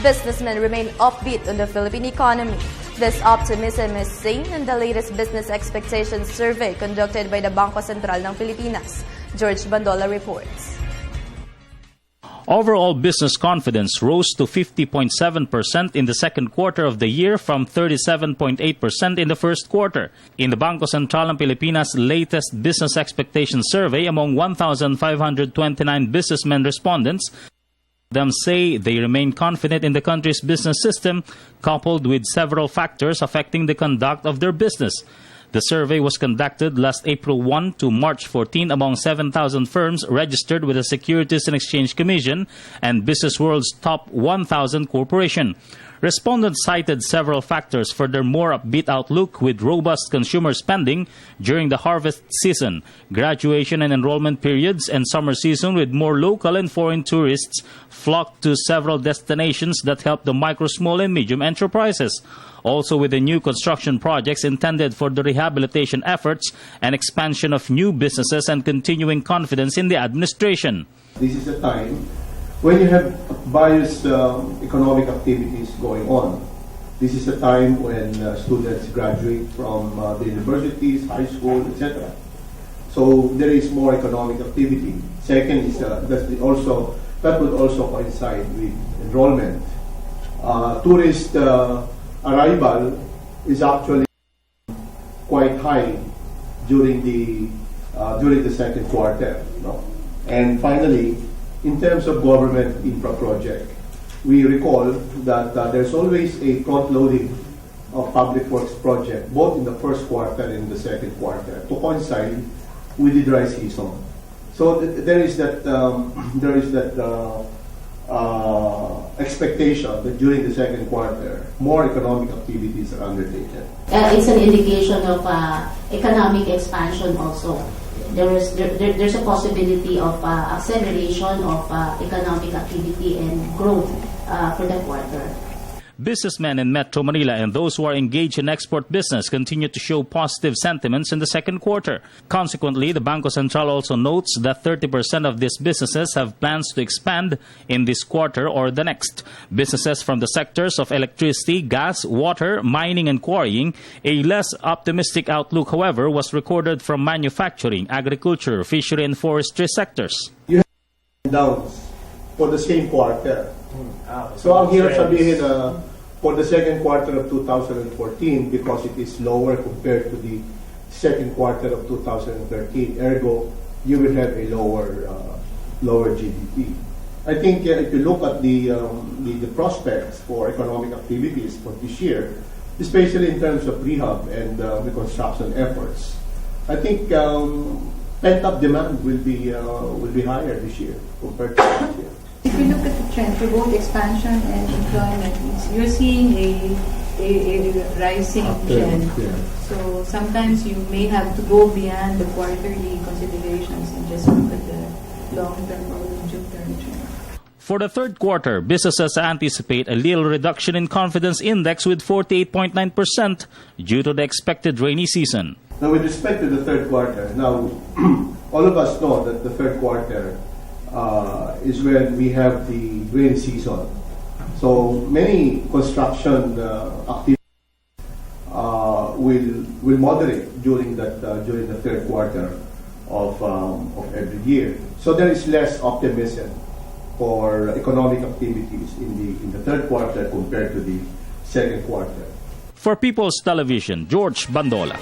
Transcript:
businessmen remain upbeat on the Philippine economy. This optimism is seen in the latest business expectations survey conducted by the Bangko Sentral ng Pilipinas. George Bandola reports. Overall business confidence rose to 50.7% in the second quarter of the year from 37.8% in the first quarter. In the Bangko Sentral ng Pilipinas' latest business expectations survey, among 1,529 businessmen respondents, them say they remain confident in the country's business system, coupled with several factors affecting the conduct of their business. The survey was conducted last April 1 to March 14 among 7,000 firms registered with the Securities and Exchange Commission and Business World's top 1,000 corporation. Respondents cited several factors for their more upbeat outlook, with robust consumer spending during the harvest season, graduation and enrollment periods, and summer season, with more local and foreign tourists flocked to several destinations that help the micro, small, and medium enterprises. Also, with the new construction projects intended for the rehabilitation efforts and expansion of new businesses and continuing confidence in the administration. This is a time when you have various economic activities going on. This is a time when students graduate from the universities, high school, etc. So there is more economic activity. Second is that would also coincide with enrollment. Tourist arrival is actually quite high during the second quarter. And finally, in terms of government infra project, we recall that there's always a front-loading of public works project, both in the first quarter and the second quarter, to coincide with the dry season. So there is that expectation that during the second quarter, more economic activities are undertaken. It's an indication of economic expansion also. There's a possibility of acceleration of economic activity and growth for the quarter. Businessmen in Metro Manila and those who are engaged in export business continue to show positive sentiments in the second quarter. Consequently, the Bangko Sentral also notes that 30% of these businesses have plans to expand in this quarter or the next. Businesses from the sectors of electricity, gas, water, mining, and quarrying. A less optimistic outlook, however, was recorded from manufacturing, agriculture, fishery, and forestry sectors. You have downs for the same quarter. So ang hirap sabihin for the second quarter of 2014 because it is lower compared to the second quarter of 2013. Ergo, you will have a lower GDP. I think if you look at the prospects for economic activities for this year, especially in terms of rehab and the construction efforts, I think pent-up demand will be higher this year compared to last year. If you look at the trend for both expansion and employment, you're seeing a rising trend. Yeah. So sometimes you may have to go beyond the quarterly considerations and just look at the long-term or medium-term trend. For the third quarter, businesses anticipate a little reduction in confidence index with 48.9% due to the expected rainy season. Now, with respect to the third quarter, now all of us know that the third quarter is when we have the rainy season. So many construction activities will moderate during the third quarter of every year. So there is less optimism for economic activities in the third quarter compared to the second quarter. For People's Television, George Bandola.